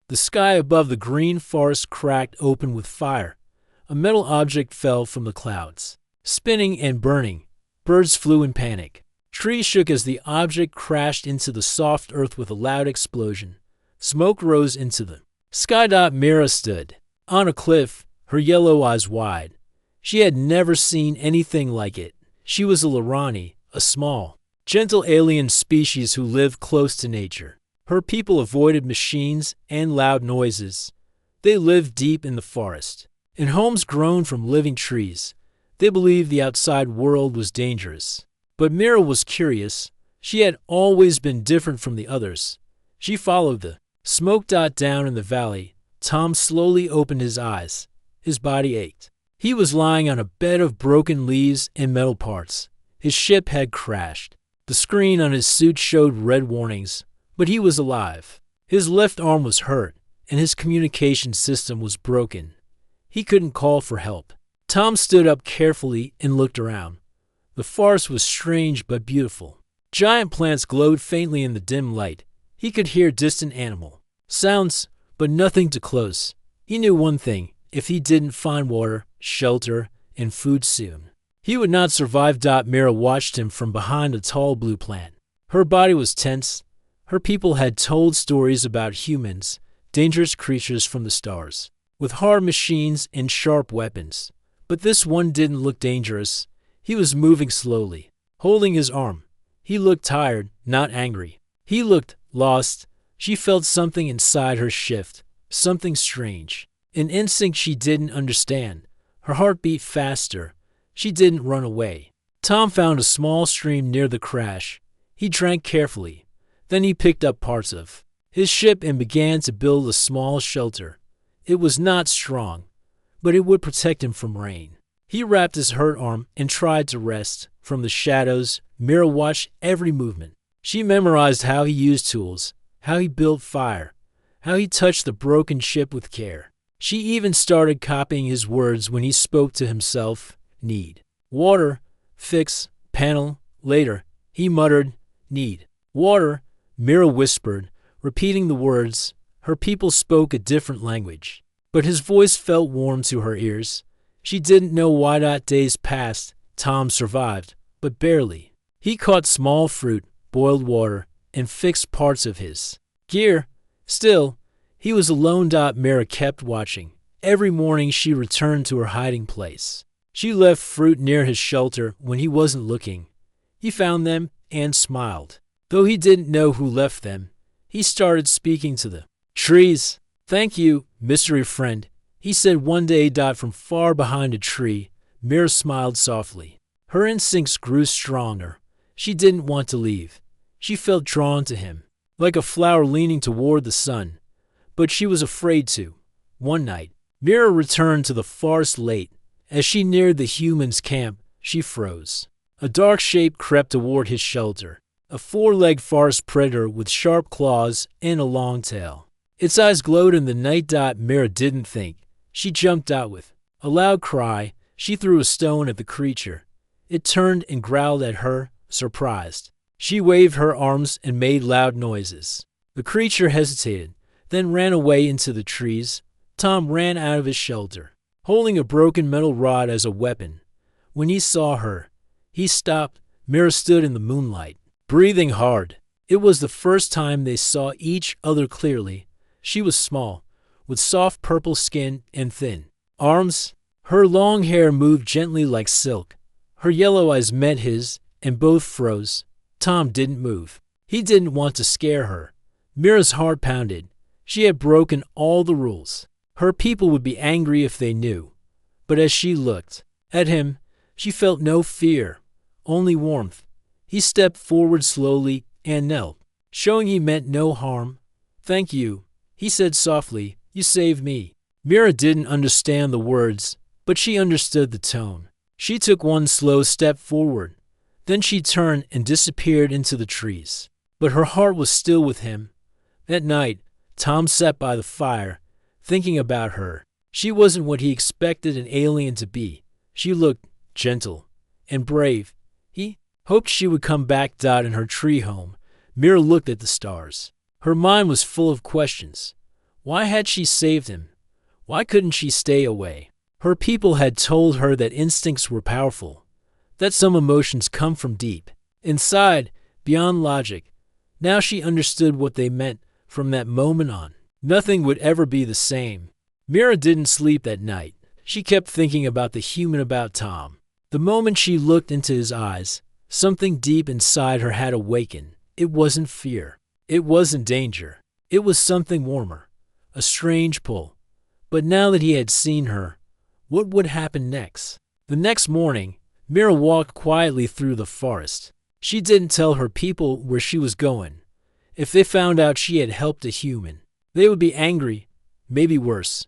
The sky above the green forest cracked open with fire. A metal object fell from the clouds. Spinning and burning, birds flew in panic. Trees shook as the object crashed into the soft earth with a loud explosion. Smoke rose into the sky. Mira stood on a cliff, her yellow eyes wide. She had never seen anything like it. She was a Lorani, a small, gentle alien species who lived close to nature. Her people avoided machines and loud noises. They lived deep in the forest, in homes grown from living trees. They believed the outside world was dangerous. But Mira was curious. She had always been different from the others. She followed the smoke. Down in the valley, Tom slowly opened his eyes. His body ached. He was lying on a bed of broken leaves and metal parts. His ship had crashed. The screen on his suit showed red warnings, but he was alive. His left arm was hurt, and his communication system was broken. He couldn't call for help. Tom stood up carefully and looked around. The forest was strange but beautiful. Giant plants glowed faintly in the dim light. He could hear distant animal sounds, but nothing too close. He knew one thing: if he didn't find water, shelter, and food soon, he would not survive. Mira watched him from behind a tall blue plant. Her body was tense. Her people had told stories about humans, dangerous creatures from the stars, with hard machines and sharp weapons. But this one didn't look dangerous. He was moving slowly, holding his arm. He looked tired, not angry. He looked lost. She felt something inside her shift, something strange, an instinct she didn't understand. Her heart beat faster. She didn't run away. Tom found a small stream near the crash. He drank carefully. Then he picked up parts of his ship and began to build a small shelter. It was not strong, but it would protect him from rain. He wrapped his hurt arm and tried to rest. From the shadows, Mira watched every movement. She memorized how he used tools, how he built fire, how he touched the broken ship with care. She even started copying his words when he spoke to himself. Need water, fix, panel, later. He muttered, need water. Mira whispered, repeating the words. Her people spoke a different language, but his voice felt warm to her ears. She didn't know why. Days passed. Tom survived, but barely. He caught small fruit, boiled water, and fixed parts of his gear. Still, he was alone. Mira kept watching. Every morning she returned to her hiding place. She left fruit near his shelter when he wasn't looking. He found them and smiled. Though he didn't know who left them, he started speaking to the trees. Thank you, mystery friend, he said one day. From far behind a tree, Mira smiled softly. Her instincts grew stronger. She didn't want to leave. She felt drawn to him, like a flower leaning toward the sun. But she was afraid to. One night, Mira returned to the forest late. As she neared the humans' camp, she froze. A dark shape crept toward his shelter, a four-legged forest predator with sharp claws and a long tail. Its eyes glowed in the night. Mira didn't think. She jumped out with a loud cry. She threw a stone at the creature. It turned and growled at her, surprised. She waved her arms and made loud noises. The creature hesitated, then ran away into the trees. Tom ran out of his shelter, holding a broken metal rod as a weapon. When he saw her, he stopped. Mira stood in the moonlight, breathing hard. It was the first time they saw each other clearly. She was small, with soft purple skin and thin arms. Her long hair moved gently like silk. Her yellow eyes met his, and both froze. Tom didn't move. He didn't want to scare her. Mira's heart pounded. She had broken all the rules. Her people would be angry if they knew. But as she looked at him, she felt no fear, only warmth. He stepped forward slowly and knelt, showing he meant no harm. Thank you, he said softly. You saved me. Mira didn't understand the words, but she understood the tone. She took one slow step forward. Then she turned and disappeared into the trees. But her heart was still with him. That night, Tom sat by the fire, thinking about her. She wasn't what he expected an alien to be. She looked gentle and brave. He hoped she would come back. In her tree home, Mira looked at the stars. Her mind was full of questions. Why had she saved him? Why couldn't she stay away? Her people had told her that instincts were powerful, that some emotions come from deep inside, beyond logic. Now she understood what they meant from that moment on. Nothing would ever be the same. Mira didn't sleep that night. She kept thinking about the human about Tom. The moment she looked into his eyes, something deep inside her had awakened. It wasn't fear. It wasn't danger. It was something warmer, a strange pull. But now that he had seen her, what would happen next? The next morning, Mira walked quietly through the forest. She didn't tell her people where she was going. If they found out she had helped a human, they would be angry, maybe worse.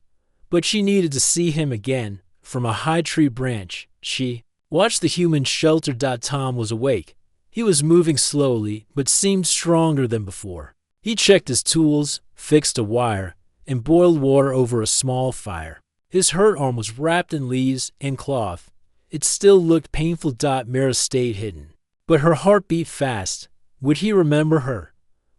But she needed to see him again from a high tree branch. She watched the human shelter. Tom was awake. He was moving slowly, but seemed stronger than before. He checked his tools, fixed a wire, and boiled water over a small fire. His hurt arm was wrapped in leaves and cloth. It still looked painful. Mira stayed hidden, but her heart beat fast. Would he remember her?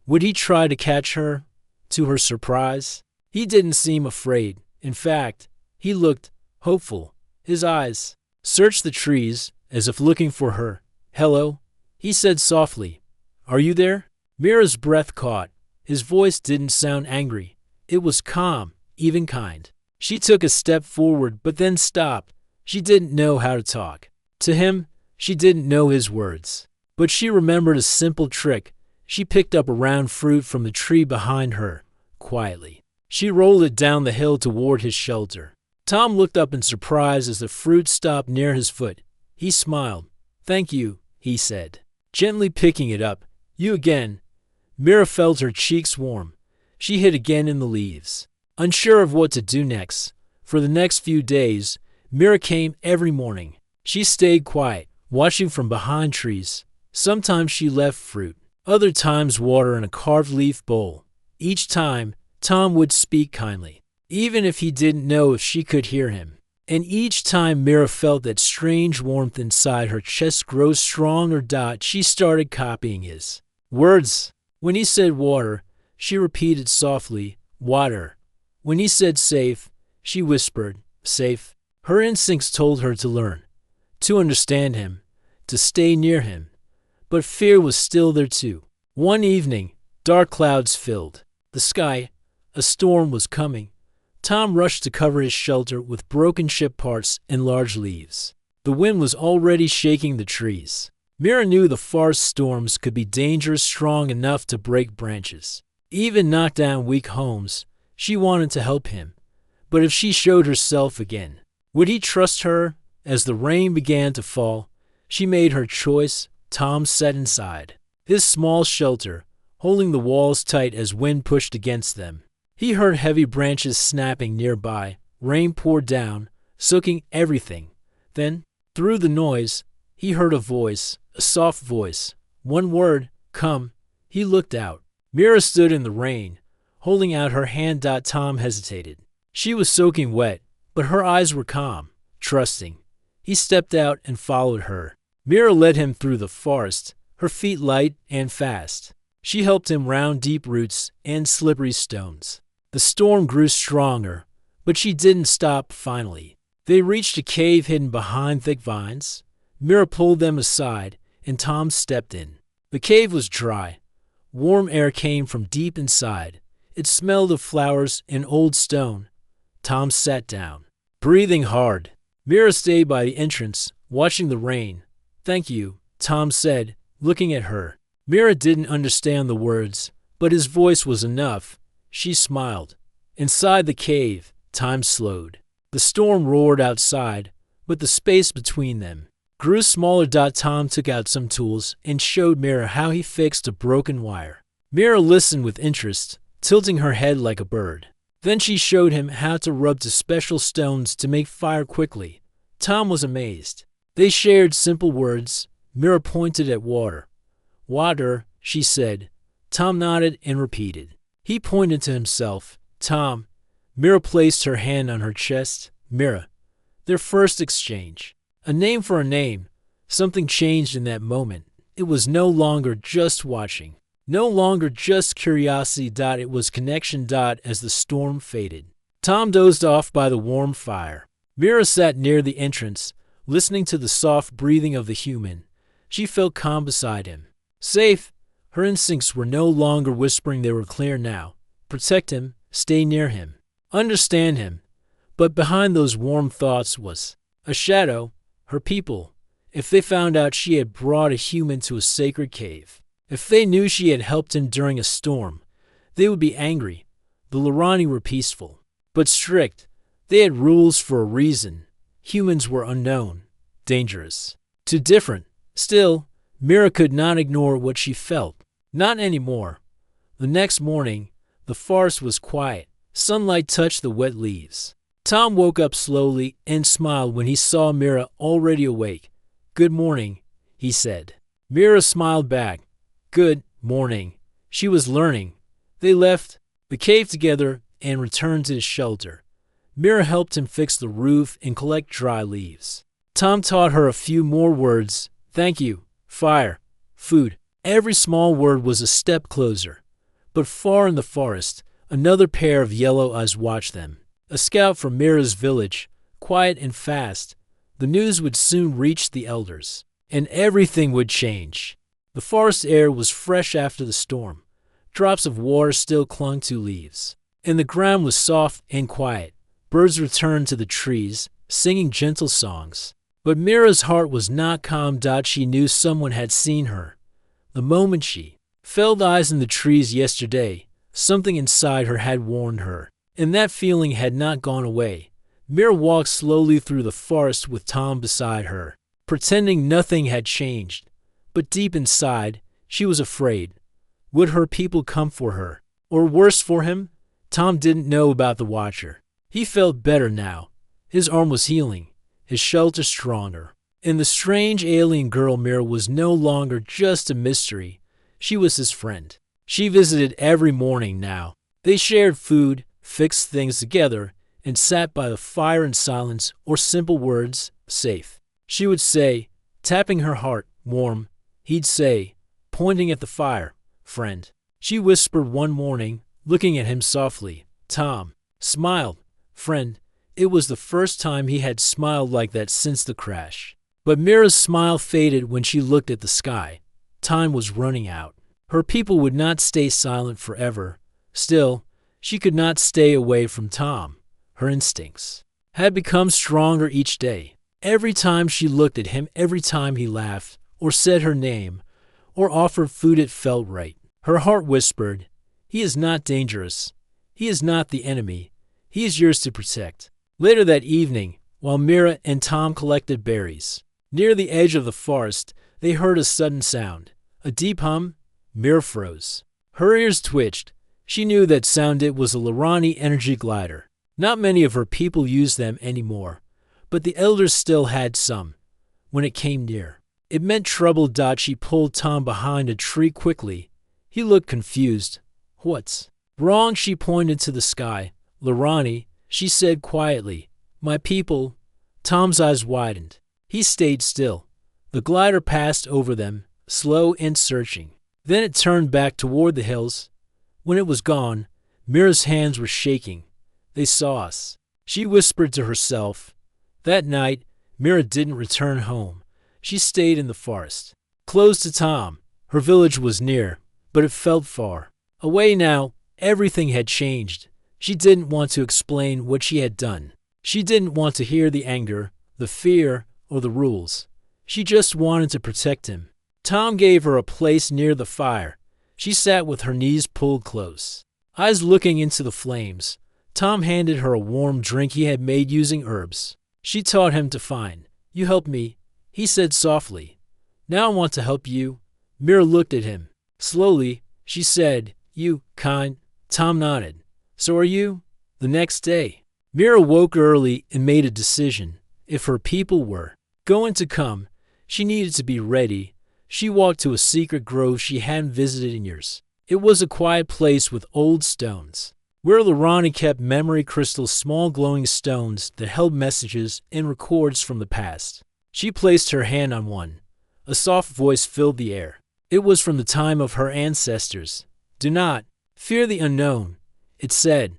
Would he try to catch her? To her surprise, he didn't seem afraid. In fact, he looked hopeful. His eyes searched the trees as if looking for her. "Hello," he said softly. "Are you there?" Mira's breath caught. His voice didn't sound angry. It was calm, even kind. She took a step forward but then stopped. She didn't know how to talk to him. She didn't know his words. But she remembered a simple trick. She picked up a round fruit from the tree behind her, quietly. She rolled it down the hill toward his shelter. Tom looked up in surprise as the fruit stopped near his foot. He smiled. "Thank you," he said, gently picking it up. "You again." Mira felt her cheeks warm. She hid again in the leaves, unsure of what to do next. For the next few days, Mira came every morning. She stayed quiet, watching from behind trees. Sometimes she left fruit, other times water in a carved leaf bowl. Each time, Tom would speak kindly, even if he didn't know if she could hear him. And each time Mira felt that strange warmth inside her chest grow stronger. She started copying his words. When he said water, she repeated softly, "Water." When he said safe, she whispered, "Safe." Her instincts told her to learn, to understand him, to stay near him. But fear was still there too. One evening, dark clouds filled the sky. A storm was coming. Tom rushed to cover his shelter with broken ship parts and large leaves. The wind was already shaking the trees. Mira knew the forest storms could be dangerous, strong enough to break branches, even knock down weak homes. She wanted to help him. But if she showed herself again, would he trust her? As the rain began to fall, she made her choice. Tom sat inside his small shelter, holding the walls tight as wind pushed against them. He heard heavy branches snapping nearby. Rain poured down, soaking everything. Then, through the noise, he heard a voice, a soft voice. One word, "Come." He looked out. Mira stood in the rain, holding out her hand. Tom hesitated. She was soaking wet, but her eyes were calm, trusting. He stepped out and followed her. Mira led him through the forest, her feet light and fast. She helped him round deep roots and slippery stones. The storm grew stronger, but she didn't stop. Finally, they reached a cave hidden behind thick vines. Mira pulled them aside, and Tom stepped in. The cave was dry. Warm air came from deep inside. It smelled of flowers and old stone. Tom sat down, breathing hard. Mira stayed by the entrance, watching the rain. "Thank you," Tom said, looking at her. Mira didn't understand the words, but his voice was enough. She smiled. Inside the cave, time slowed. The storm roared outside, but the space between them grew smaller. Tom took out some tools and showed Mira how he fixed a broken wire. Mira listened with interest, tilting her head like a bird. Then she showed him how to rub to special stones to make fire quickly. Tom was amazed. They shared simple words. Mira pointed at water. "Water," she said. Tom nodded and repeated. He pointed to himself. "Tom." Mira placed her hand on her chest. "Mira." Their first exchange. A name for a name. Something changed in that moment. It was no longer just watching. No longer just curiosity. It was connection. As the storm faded, Tom dozed off by the warm fire. Mira sat near the entrance, listening to the soft breathing of the human. She felt calm beside him. Safe. Her instincts were no longer whispering, they were clear now. Protect him, stay near him, understand him. But behind those warm thoughts was a shadow. Her people. If they found out she had brought a human to a sacred cave, if they knew she had helped him during a storm, they would be angry. The Lorani were peaceful, but strict. They had rules for a reason. Humans were unknown, dangerous, too different. Still, Mira could not ignore what she felt. Not anymore. The next morning, the forest was quiet. Sunlight touched the wet leaves. Tom woke up slowly and smiled when he saw Mira already awake. "Good morning," he said. Mira smiled back. "Good morning." She was learning. They left the cave together and returned to the shelter. Mira helped him fix the roof and collect dry leaves. Tom taught her a few more words. Thank you, fire, food. Every small word was a step closer. But far in the forest, another pair of yellow eyes watched them. A scout from Mira's village, quiet and fast. The news would soon reach the elders, and everything would change. The forest air was fresh after the storm. Drops of water still clung to leaves, and the ground was soft and quiet. Birds returned to the trees, singing gentle songs. But Mira's heart was not calm. She knew someone had seen her. The moment she felt eyes in the trees yesterday, something inside her had warned her, and that feeling had not gone away. Mira walked slowly through the forest with Tom beside her, pretending nothing had changed. But deep inside, she was afraid. Would her people come for her? Or worse for him? Tom didn't know about the Watcher. He felt better now. His arm was healing, his shelter stronger. And the strange alien girl Mira was no longer just a mystery. She was his friend. She visited every morning now. They shared food, fixed things together, and sat by the fire in silence or simple words, safe. She would say, tapping her heart, warm. He'd say, pointing at the fire, friend. She whispered one morning, looking at him softly. Tom smiled, friend. It was the first time he had smiled like that since the crash. But Mira's smile faded when she looked at the sky. Time was running out. Her people would not stay silent forever. Still, she could not stay away from Tom. Her instincts had become stronger each day. Every time she looked at him, every time he laughed, or said her name, or offered food, it felt right. Her heart whispered, he is not dangerous. He is not the enemy. He is yours to protect. Later that evening, while Mira and Tom collected berries, near the edge of the forest, they heard a sudden sound. A deep hum. Mira froze. Her ears twitched. She knew that sound. It was a Lorani energy glider. Not many of her people used them anymore, but the elders still had some. When it came near, it meant trouble. She pulled Tom behind a tree quickly. He looked confused. What's wrong? She pointed to the sky. Lorani, she said quietly. My people. Tom's eyes widened. He stayed still. The glider passed over them, slow and searching. Then it turned back toward the hills. When it was gone, Mira's hands were shaking. They saw us. She whispered to herself. That night, Mira didn't return home. She stayed in the forest, close to Tom. Her village was near, but it felt far away now. Everything had changed. She didn't want to explain what she had done. She didn't want to hear the anger, the fear, or the rules. She just wanted to protect him. Tom gave her a place near the fire. She sat with her knees pulled close, eyes looking into the flames. Tom handed her a warm drink he had made using herbs. She taught him to find. You helped me, he said softly. Now I want to help you. Mira looked at him. Slowly, she said, you, kind. Tom nodded. So are you? The next day, Mira woke early and made a decision. If her people were going to come, she needed to be ready. She walked to a secret grove she hadn't visited in years. It was a quiet place with old stones, where Lorani kept memory crystals, small glowing stones that held messages and records from the past. She placed her hand on one. A soft voice filled the air. It was from the time of her ancestors. Do not fear the unknown, it said.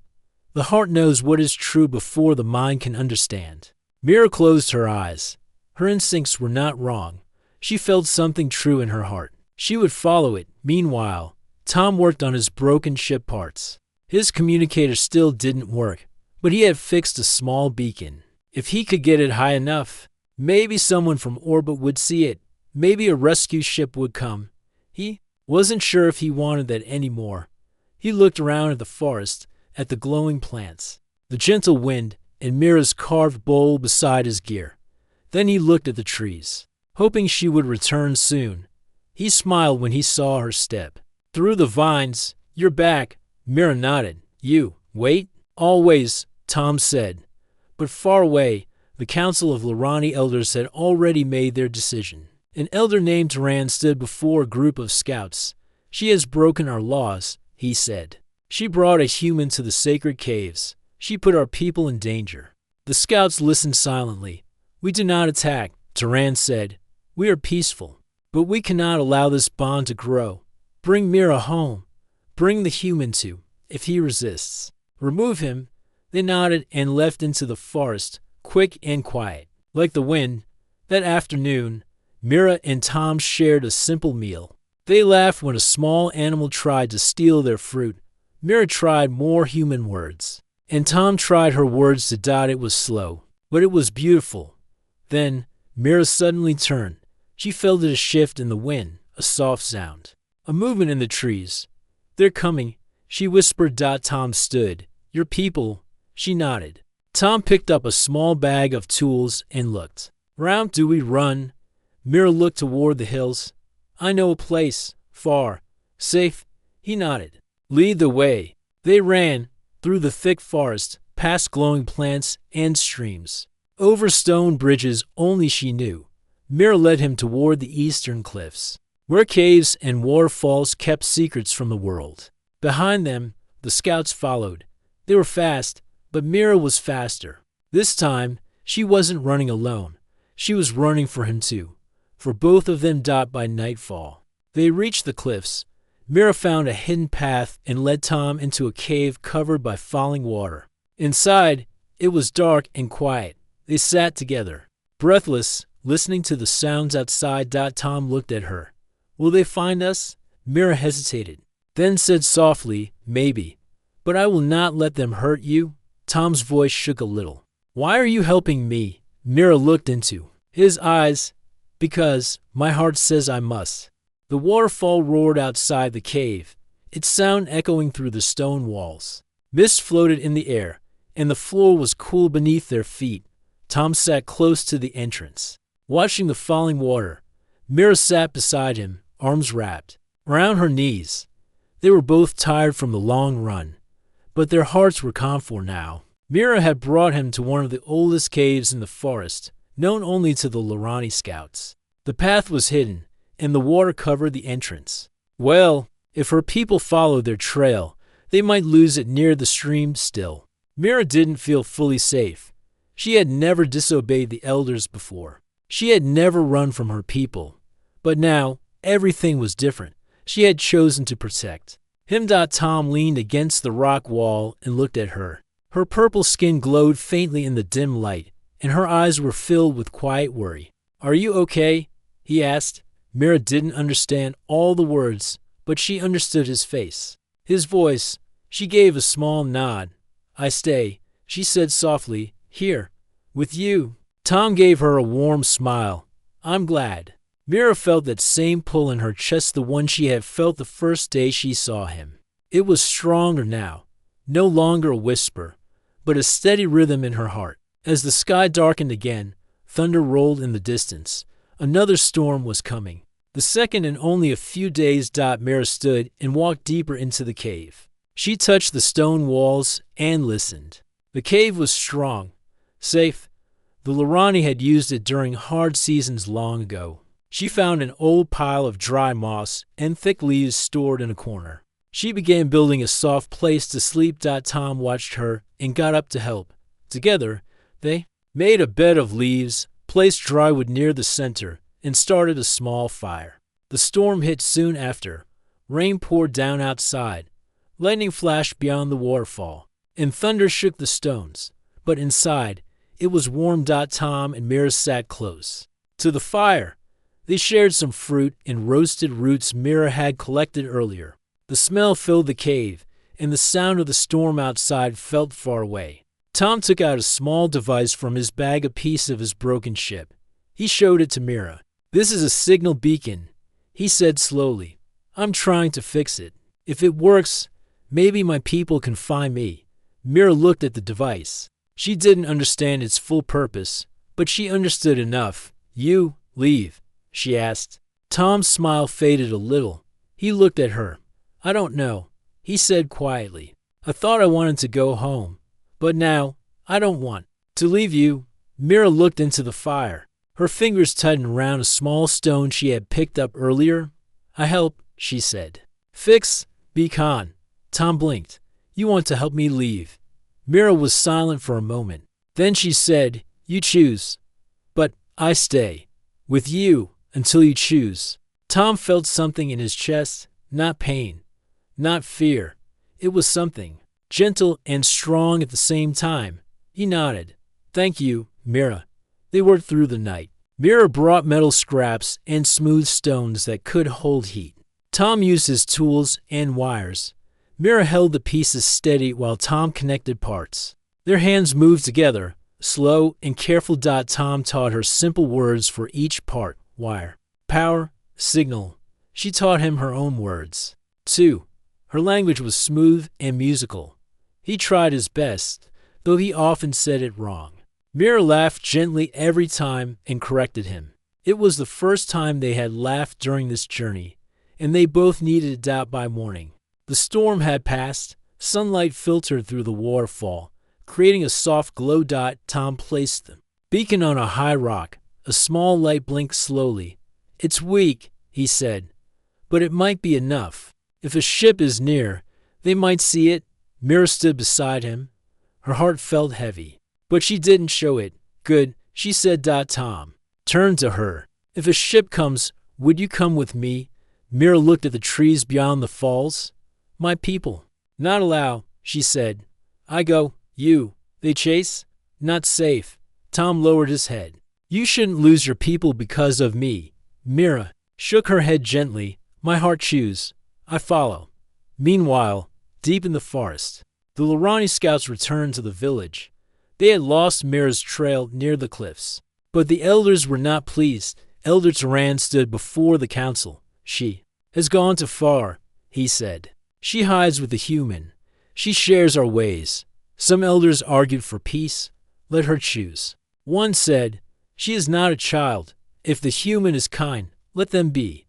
The heart knows what is true before the mind can understand. Mira closed her eyes. Her instincts were not wrong. She felt something true in her heart. She would follow it. Meanwhile, Tom worked on his broken ship parts. His communicator still didn't work, but he had fixed a small beacon. If he could get it high enough, maybe someone from orbit would see it. Maybe a rescue ship would come. He wasn't sure if he wanted that anymore. He looked around at the forest, at the glowing plants, the gentle wind, and Mira's carved bowl beside his gear. Then he looked at the trees, hoping she would return soon. He smiled when he saw her step through the vines. You're back, Mira nodded. You, wait? Always, Tom said. But far away, the Council of Lorani elders had already made their decision. An elder named Taran stood before a group of scouts. She has broken our laws, he said. She brought a human to the sacred caves. She put our people in danger. The scouts listened silently. We do not attack, Taran said. We are peaceful. But we cannot allow this bond to grow. Bring Mira home. Bring the human too, if he resists. Remove him. They nodded and left into the forest, quick and quiet. Like the wind, that afternoon, Mira and Tom shared a simple meal. They laughed when a small animal tried to steal their fruit. Mira tried more human words, and Tom tried her words to dot. It was slow, but it was beautiful. Then Mira suddenly turned. She felt a shift in the wind, a soft sound, a movement in the trees. They're coming, she whispered. Tom stood. Your people, she nodded. Tom picked up a small bag of tools and looked. Round do we run? Mira looked toward the hills. I know a place, far, safe, he nodded. Lead the way. They ran, through the thick forest, past glowing plants and streams. Over stone bridges only she knew. Mira led him toward the eastern cliffs, where caves and waterfalls kept secrets from the world. Behind them, the scouts followed. They were fast, but Mira was faster. This time, she wasn't running alone. She was running for him too. For both of them. By nightfall, they reached the cliffs. Mira found a hidden path and led Tom into a cave covered by falling water. Inside, it was dark and quiet. They sat together, breathless, listening to the sounds outside. Tom looked at her. Will they find us? Mira hesitated, then said softly, maybe, but I will not let them hurt you. Tom's voice shook a little. Why are you helping me? Mira looked into his eyes. Because my heart says I must. The waterfall roared outside the cave, its sound echoing through the stone walls. Mist floated in the air, and the floor was cool beneath their feet. Tom sat close to the entrance, watching the falling water. Mira sat beside him, arms wrapped around her knees. They were both tired from the long run, but their hearts were calm for now. Mira had brought him to one of the oldest caves in the forest, known only to the Lorani scouts. The path was hidden, and the water covered the entrance. Well, if her people followed their trail, they might lose it near the stream still. Mira didn't feel fully safe. She had never disobeyed the elders before. She had never run from her people. But now, everything was different. She had chosen to protect him. Tom leaned against the rock wall and looked at her. Her purple skin glowed faintly in the dim light, and her eyes were filled with quiet worry. Are you okay? He asked. Mira didn't understand all the words, but she understood his face, his voice. She gave a small nod. I stay, she said softly, here, with you. Tom gave her a warm smile. I'm glad. Mira felt that same pull in her chest, the one she had felt the first day she saw him. It was stronger now, no longer a whisper, but a steady rhythm in her heart. As the sky darkened again, thunder rolled in the distance. Another storm was coming. The second in only a few days. Mira stood and walked deeper into the cave. She touched the stone walls and listened. The cave was strong, safe. The Lorani had used it during hard seasons long ago. She found an old pile of dry moss and thick leaves stored in a corner. She began building a soft place to sleep. Tom watched her and got up to help. Together, they made a bed of leaves, placed dry wood near the center, and started a small fire. The storm hit soon after. Rain poured down outside. Lightning flashed beyond the waterfall, and thunder shook the stones. But inside, it was warm. Tom and Mira sat close to the fire. They shared some fruit and roasted roots Mira had collected earlier. The smell filled the cave, and the sound of the storm outside felt far away. Tom took out a small device from his bag, a piece of his broken ship. He showed it to Mira. "This is a signal beacon," he said slowly. "I'm trying to fix it. If it works, maybe my people can find me." Mira looked at the device. She didn't understand its full purpose, but she understood enough. "You leave?" she asked. Tom's smile faded a little. He looked at her. "I don't know," he said quietly. "I thought I wanted to go home, but now I don't want to leave you." Mira looked into the fire. Her fingers tightened around a small stone she had picked up earlier. "I help," she said. "Fix? Be con." Tom blinked. "You want to help me leave?" Mira was silent for a moment. Then she said, "You choose. But I stay with you until you choose." Tom felt something in his chest, not pain, not fear. It was something gentle and strong at the same time. He nodded. "Thank you, Mira." They worked through the night. Mira brought metal scraps and smooth stones that could hold heat. Tom used his tools and wires. Mira held the pieces steady while Tom connected parts. Their hands moved together, slow and careful. Tom taught her simple words for each part: wire, power, signal. She taught him her own words, too. Her language was smooth and musical. He tried his best, though he often said it wrong. Mira laughed gently every time and corrected him. It was the first time they had laughed during this journey, and they both needed it. By morning, the storm had passed. Sunlight filtered through the waterfall, creating a soft glow. Tom placed the beacon on a high rock. A small light blinked slowly. "It's weak," he said, "but it might be enough. If a ship is near, they might see it." Mira stood beside him. Her heart felt heavy, but she didn't show it. "Good," she said. Tom turned to her. "If a ship comes, would you come with me?" Mira looked at the trees beyond the falls. "My people." "Not allow," she said. "I go. You." "They chase?" "Not safe." Tom lowered his head. "You shouldn't lose your people because of me." Mira shook her head gently. "My heart choose. I follow." Meanwhile, deep in the forest, the Lorani scouts returned to the village. They had lost Mira's trail near the cliffs, but the elders were not pleased. Elder Turan stood before the council. "She has gone too far," he said. "She hides with the human. She shares our ways." Some elders argued for peace. Let her choose. One said, "She is not a child. If the human is kind, let them be."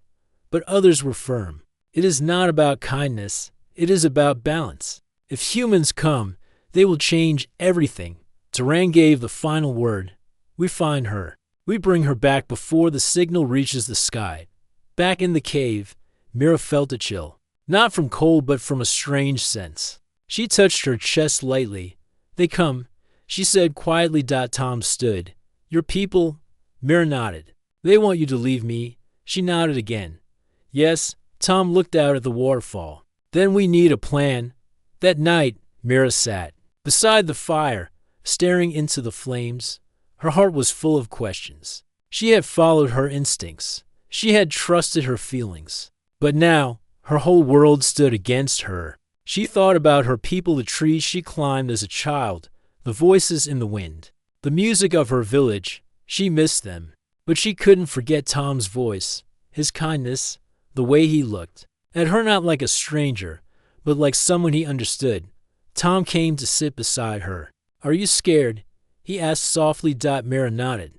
But others were firm. "It is not about kindness. It is about balance. If humans come, they will change everything." Turan gave the final word. "We find her. We bring her back before the signal reaches the sky." Back in the cave, Mira felt a chill. Not from cold, but from a strange sense. She touched her chest lightly. "They come," she said quietly. Tom stood. "Your people?" Mira nodded. "They want you to leave me." She nodded again. "Yes." Tom looked out at the waterfall. "Then we need a plan." That night, Mira sat beside the fire, staring into the flames. Her heart was full of questions. She had followed her instincts. She had trusted her feelings. But now, her whole world stood against her. She thought about her people, the trees she climbed as a child, the voices in the wind, the music of her village. She missed them. But she couldn't forget Tom's voice, his kindness, the way he looked at her, not like a stranger, but like someone he understood. Tom came to sit beside her. "Are you scared?" he asked softly. Mira nodded.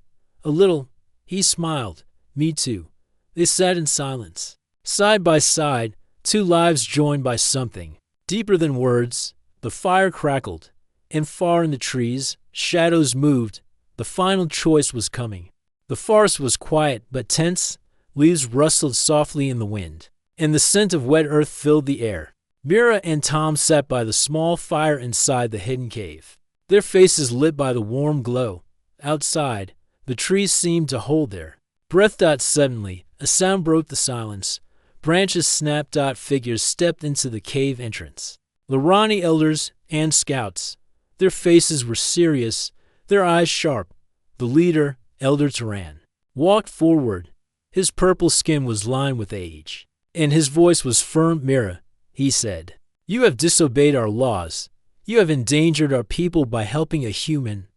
"A little." He smiled. "Me too." They sat in silence. Side by side, two lives joined by something deeper than words. The fire crackled, and far in the trees, shadows moved. The final choice was coming. The forest was quiet but tense. Leaves rustled softly in the wind, and the scent of wet earth filled the air. Mira and Tom sat by the small fire inside the hidden cave, their faces lit by the warm glow. Outside, the trees seemed to hold their Breath. Suddenly, a sound broke the silence. Branches snapped. Figures stepped into the cave entrance. Lorani elders and scouts. Their faces were serious, their eyes sharp. The leader, Elder Turan, walked forward. His purple skin was lined with age, and his voice was firm. Mira, he said, you have disobeyed our laws. You have endangered our people by helping a human.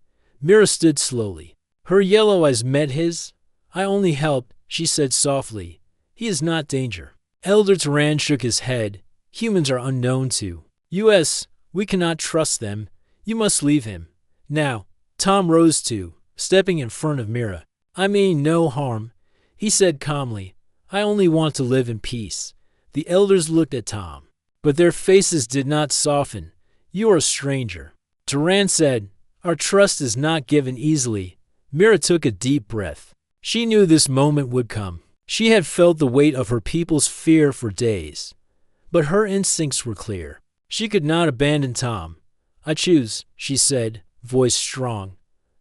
Mira stood slowly. Her yellow eyes met his. I only helped, she said softly. He is not danger. Elder Turan shook his head. Humans are unknown to us. We cannot trust them. You must leave him. Now. Tom rose too, stepping in front of Mira. I mean no harm, he said calmly. I only want to live in peace. The elders looked at Tom, but their faces did not soften. You are a stranger. Turan said, our trust is not given easily. Mira took a deep breath. She knew this moment would come. She had felt the weight of her people's fear for days. But her instincts were clear. She could not abandon Tom. I choose, she said, voice strong,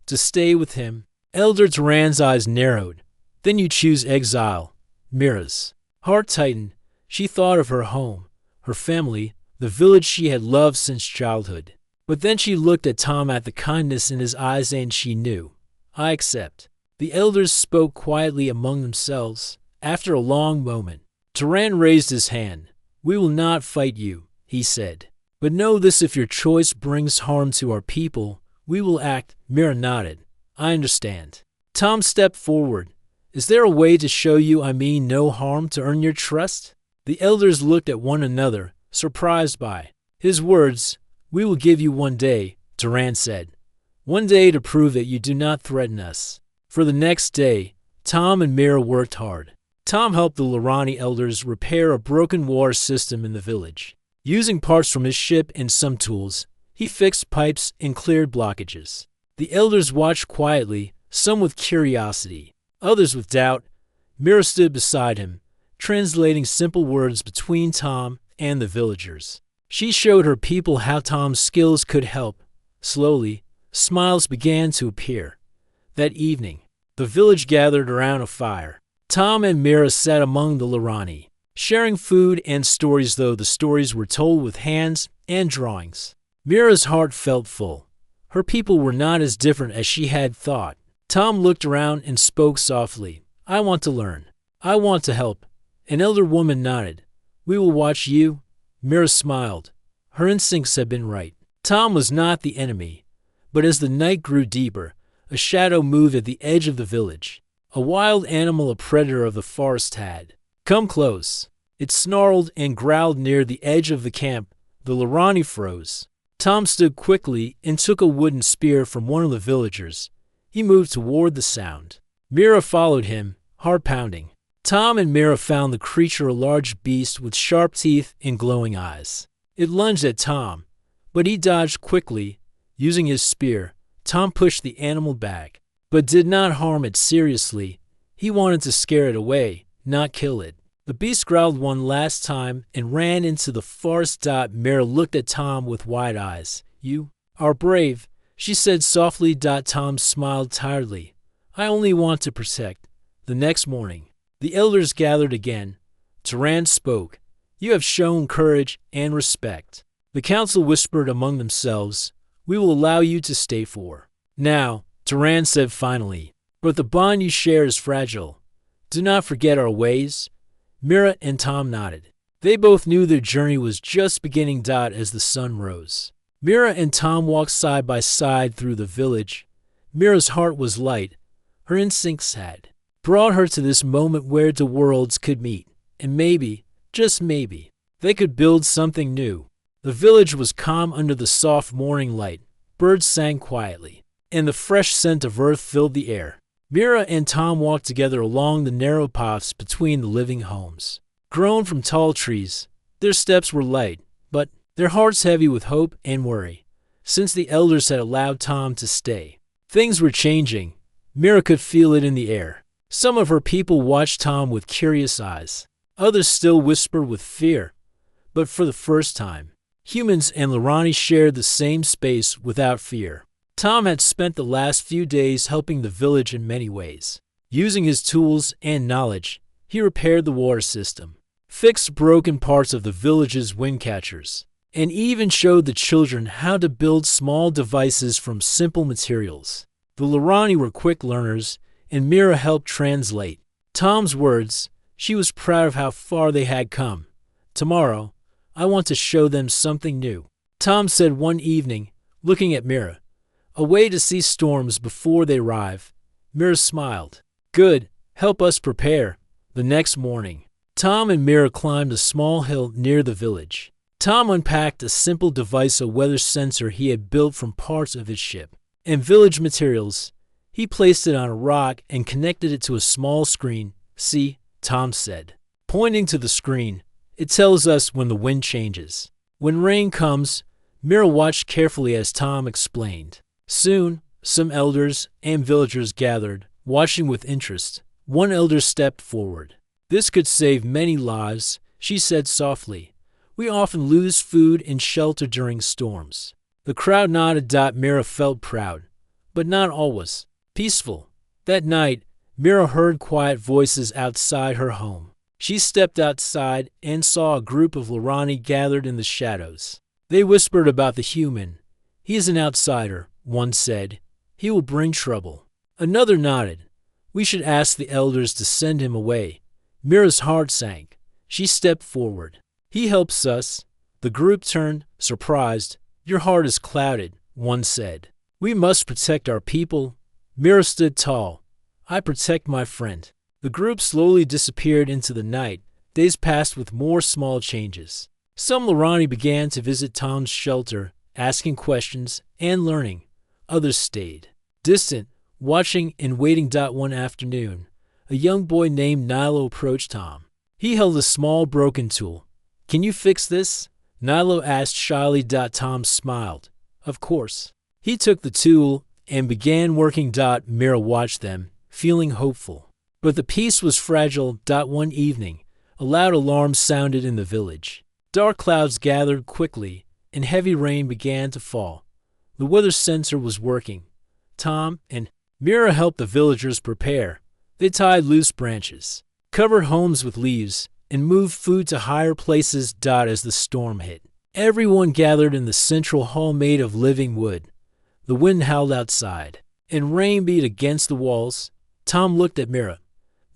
to stay with him. Elder Turan's eyes narrowed. Then you choose exile. Mira's heart tightened. She thought of her home, her family, the village she had loved since childhood. But then she looked at Tom, at the kindness in his eyes, and she knew. I accept. The elders spoke quietly among themselves. After a long moment, Turan raised his hand. We will not fight you, he said. But know this, if your choice brings harm to our people, we will act. Mira nodded. I understand. Tom stepped forward. Is there a way to show you I mean no harm, to earn your trust? The elders looked at one another, surprised by his words. We will give you 1 day, Turan said. 1 day to prove that you do not threaten us. For the next day, Tom and Mira worked hard. Tom helped the Lorani elders repair a broken water system in the village. Using parts from his ship and some tools, he fixed pipes and cleared blockages. The elders watched quietly, some with curiosity, others with doubt. Mira stood beside him, translating simple words between Tom and the villagers. She showed her people how Tom's skills could help. Slowly, smiles began to appear. That evening, the village gathered around a fire. Tom and Mira sat among the Lorani, sharing food and stories, though the stories were told with hands and drawings. Mira's heart felt full. Her people were not as different as she had thought. Tom looked around and spoke softly. I want to learn. I want to help. An elder woman nodded. We will watch you. Mira smiled. Her instincts had been right. Tom was not the enemy. But as the night grew deeper, a shadow moved at the edge of the village. A wild animal, a predator of the forest, had come close. It snarled and growled near the edge of the camp. The Lorani froze. Tom stood quickly and took a wooden spear from one of the villagers. He moved toward the sound. Mira followed him, heart pounding. Tom and Mira found the creature, a large beast with sharp teeth and glowing eyes. It lunged at Tom, but he dodged quickly. Using his spear, Tom pushed the animal back, but did not harm it seriously. He wanted to scare it away, not kill it. The beast growled one last time and ran into the forest. Mira looked at Tom with wide eyes. You are brave, she said softly. Tom smiled tiredly. I only want to protect. The next morning, the elders gathered again. Turan spoke. You have shown courage and respect. The council whispered among themselves. We will allow you to stay for now, Turan said finally. But the bond you share is fragile. Do not forget our ways. Mira and Tom nodded. They both knew their journey was just beginning. As the sun rose, Mira and Tom walked side by side through the village. Mira's heart was light. Her instincts had brought her to this moment where the worlds could meet, and maybe, just maybe, they could build something new. The village was calm under the soft morning light. Birds sang quietly, and the fresh scent of earth filled the air. Mira and Tom walked together along the narrow paths between the living homes, grown from tall trees. Their steps were light, but their hearts heavy with hope and worry. Since the elders had allowed Tom to stay, things were changing. Mira could feel it in the air. Some of her people watched Tom with curious eyes. Others still whispered with fear. But for the first time, humans and Lorani shared the same space without fear. Tom had spent the last few days helping the village in many ways. Using his tools and knowledge, he repaired the water system, fixed broken parts of the village's wind catchers, and even showed the children how to build small devices from simple materials. The Lorani were quick learners, and Mira helped translate Tom's words. She was proud of how far they had come. "Tomorrow, I want to show them something new," Tom said one evening, looking at Mira. "A way to see storms before they arrive." Mira smiled. "Good, help us prepare." The next morning, Tom and Mira climbed a small hill near the village. Tom unpacked a simple device, a weather sensor he had built from parts of his ship and village materials. He placed it on a rock and connected it to a small screen. "See," Tom said, pointing to the screen, "it tells us when the wind changes. When rain comes." Mira watched carefully as Tom explained. Soon, some elders and villagers gathered, watching with interest. One elder stepped forward. "This could save many lives," she said softly. "We often lose food and shelter during storms." The crowd nodded. Mira felt proud, but not always peaceful. That night, Mira heard quiet voices outside her home. She stepped outside and saw a group of Lorani gathered in the shadows. They whispered about the human. "He is an outsider," one said. "He will bring trouble." Another nodded. "We should ask the elders to send him away." Mira's heart sank. She stepped forward. "He helps us." The group turned, surprised. "Your heart is clouded," one said. "We must protect our people." Mira stood tall. "I protect my friend." The group slowly disappeared into the night. Days passed with more small changes. Some Lorani began to visit Tom's shelter, asking questions and learning. Others stayed, distant, watching and waiting. One afternoon, a young boy named Nilo approached Tom. He held a small broken tool. "Can you fix this?" Nilo asked shyly. Tom smiled. "Of course." He took the tool and began working. Mira watched them, feeling hopeful. But the peace was fragile. One evening, a loud alarm sounded in the village. Dark clouds gathered quickly, and heavy rain began to fall. The weather sensor was working. Tom and Mira helped the villagers prepare. They tied loose branches, covered homes with leaves, and moved food to higher places. As the storm hit, everyone gathered in the central hall made of living wood. The wind howled outside, and rain beat against the walls. Tom looked at Mira.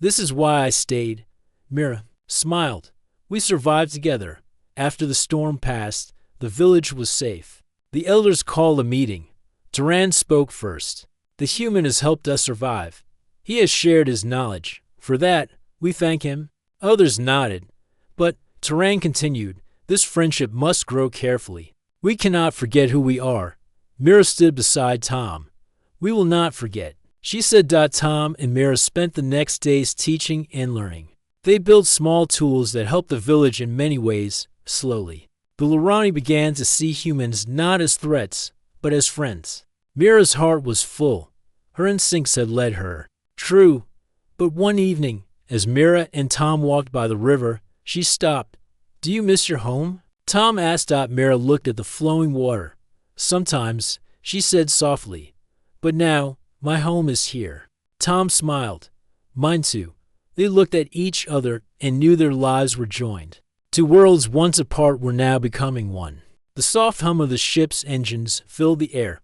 "This is why I stayed." Mira smiled. "We survived together." After the storm passed, the village was safe. The elders called a meeting. Turan spoke first. "The human has helped us survive. He has shared his knowledge. For that, we thank him." Others nodded. But Turan continued, "This friendship must grow carefully. We cannot forget who we are." Mira stood beside Tom. "We will not forget," she said. Tom and Mira spent the next days teaching and learning. They built small tools that helped the village in many ways. Slowly, the Lorani began to see humans not as threats, but as friends. Mira's heart was full. Her instincts had led her. True, but one evening, as Mira and Tom walked by the river, she stopped. "Do you miss your home?" Tom asked. Mira looked at the flowing water. "Sometimes," she said softly, "but now my home is here." Tom smiled. "Mine too." They looked at each other and knew their lives were joined. Two worlds once apart were now becoming one. The soft hum of the ship's engines filled the air.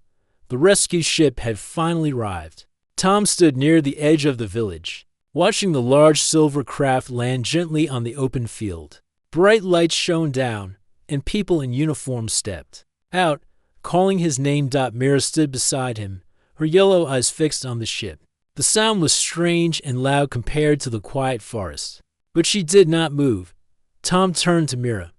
The rescue ship had finally arrived. Tom stood near the edge of the village, watching the large silver craft land gently on the open field. Bright lights shone down, and people in uniform stepped out, calling his name. Mira stood beside him, her yellow eyes fixed on the ship. The sound was strange and loud compared to the quiet forest, but she did not move. Tom turned to Mira.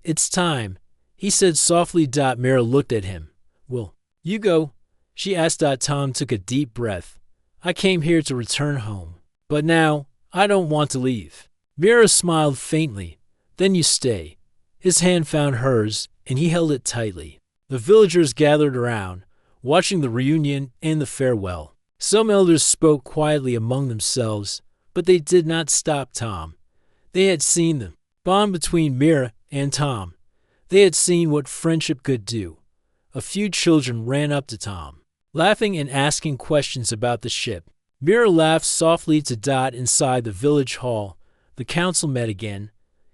"It's time," he said softly. Mira looked at him. "Will you go?" she asked. Tom took a deep breath. "I came here to return home, but now I don't want to leave." Mira smiled faintly. "Then you stay." His hand found hers, and he held it tightly. The villagers gathered around, watching the reunion and the farewell. Some elders spoke quietly among themselves, but they did not stop Tom. They had seen the bond between Mira and Tom. They had seen what friendship could do. A few children ran up to Tom, laughing and asking questions about the ship. Mira laughed softly to Dot inside the village hall. The council met again.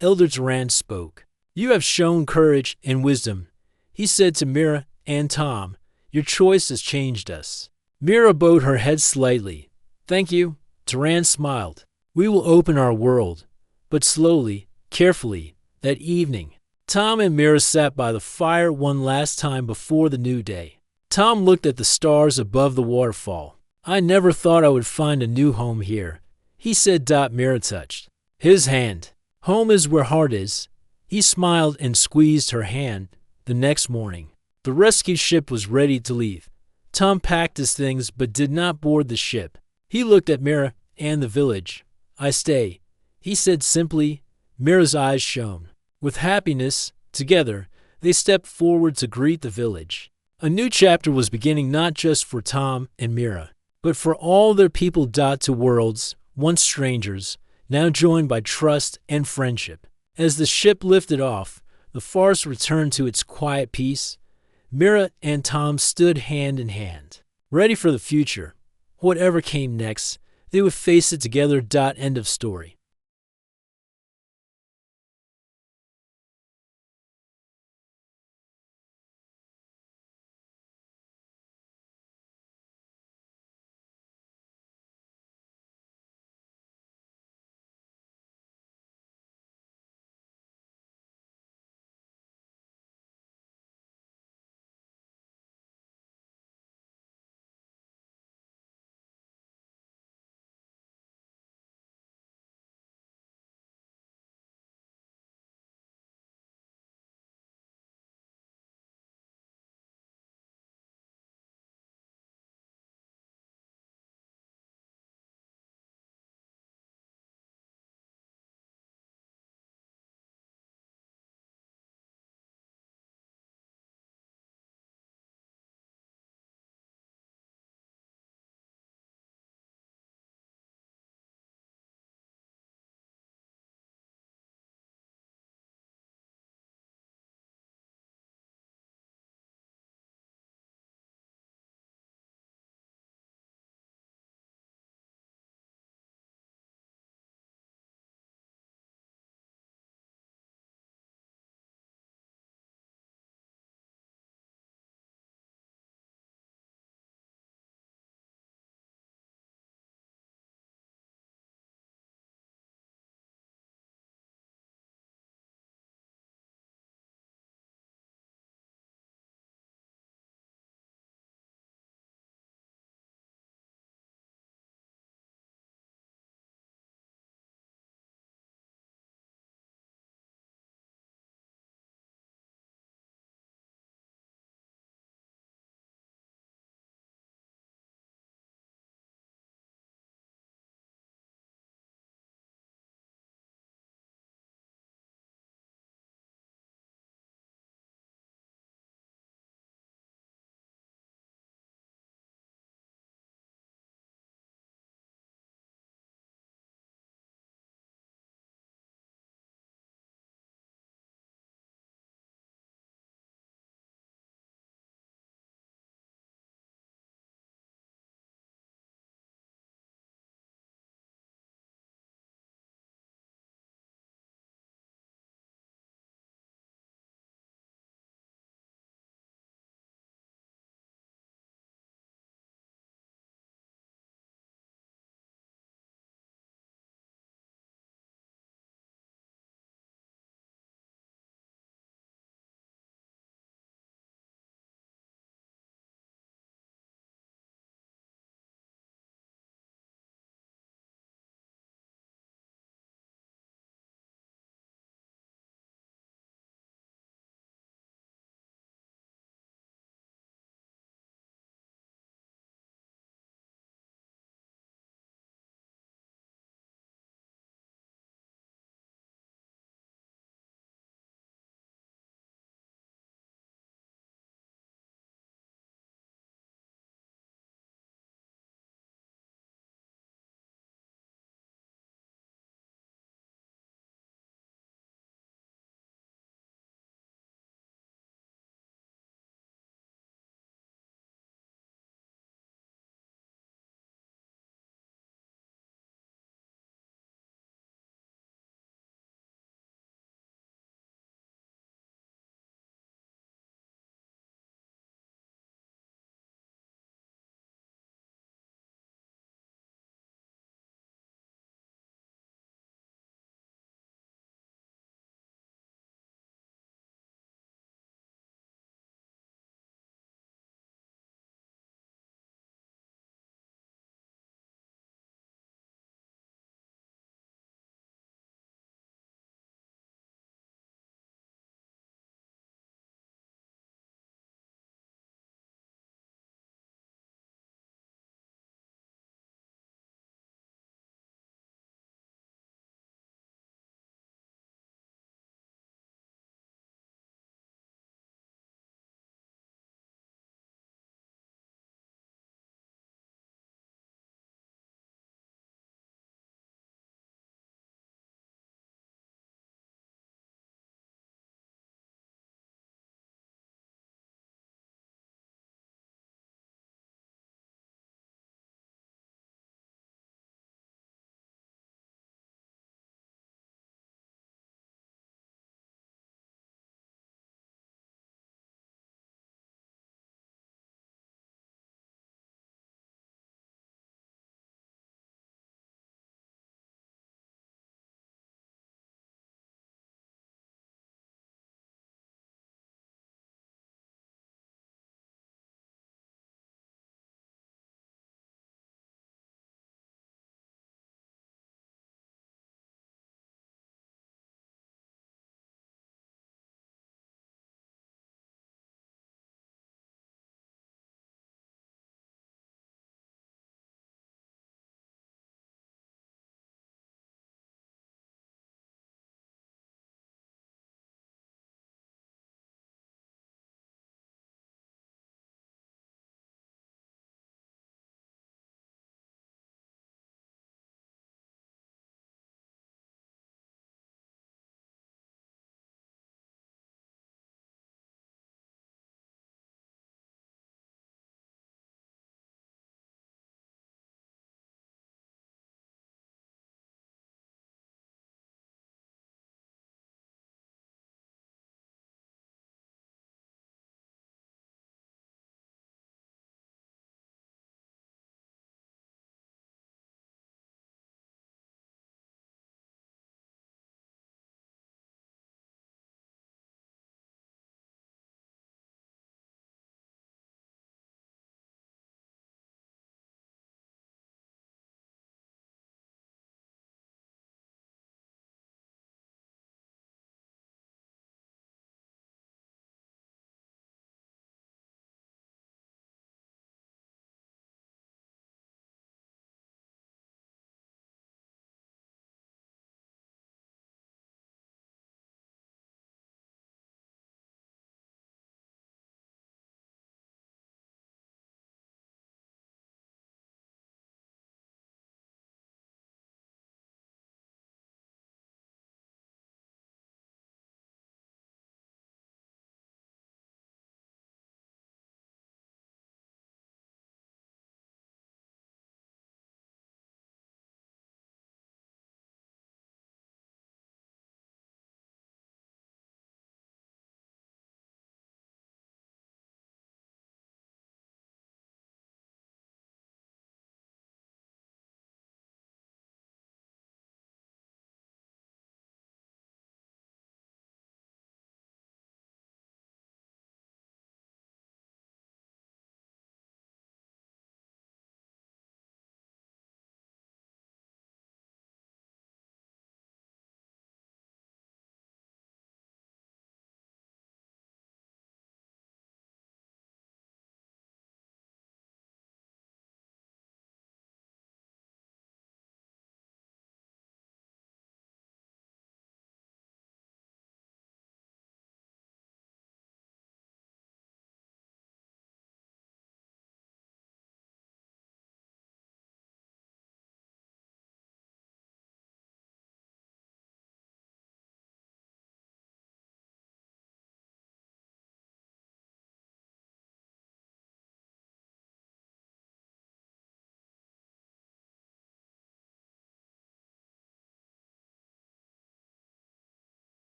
Elder Duran spoke. "You have shown courage and wisdom," he said to Mira and Tom. "Your choice has changed us." Mira bowed her head slightly. "Thank you." Duran smiled. "We will open our world, but slowly, carefully." That evening, Tom and Mira sat by the fire one last time before the new day. Tom looked at the stars above the waterfall. "I never thought I would find a new home here," he said. Mira touched his hand. "Home is where heart is." He smiled and squeezed her hand. The next morning, the rescue ship was ready to leave. Tom packed his things but did not board the ship. He looked at Mira and the village. "I stay," he said simply. Mira's eyes shone with happiness. Together, they stepped forward to greet the village. A new chapter was beginning, not just for Tom and Mira, but for all their people. To worlds, once strangers, now joined by trust and friendship. As the ship lifted off, the forest returned to its quiet peace. Mira and Tom stood hand in hand, ready for the future. Whatever came next, they would face it together. End of story.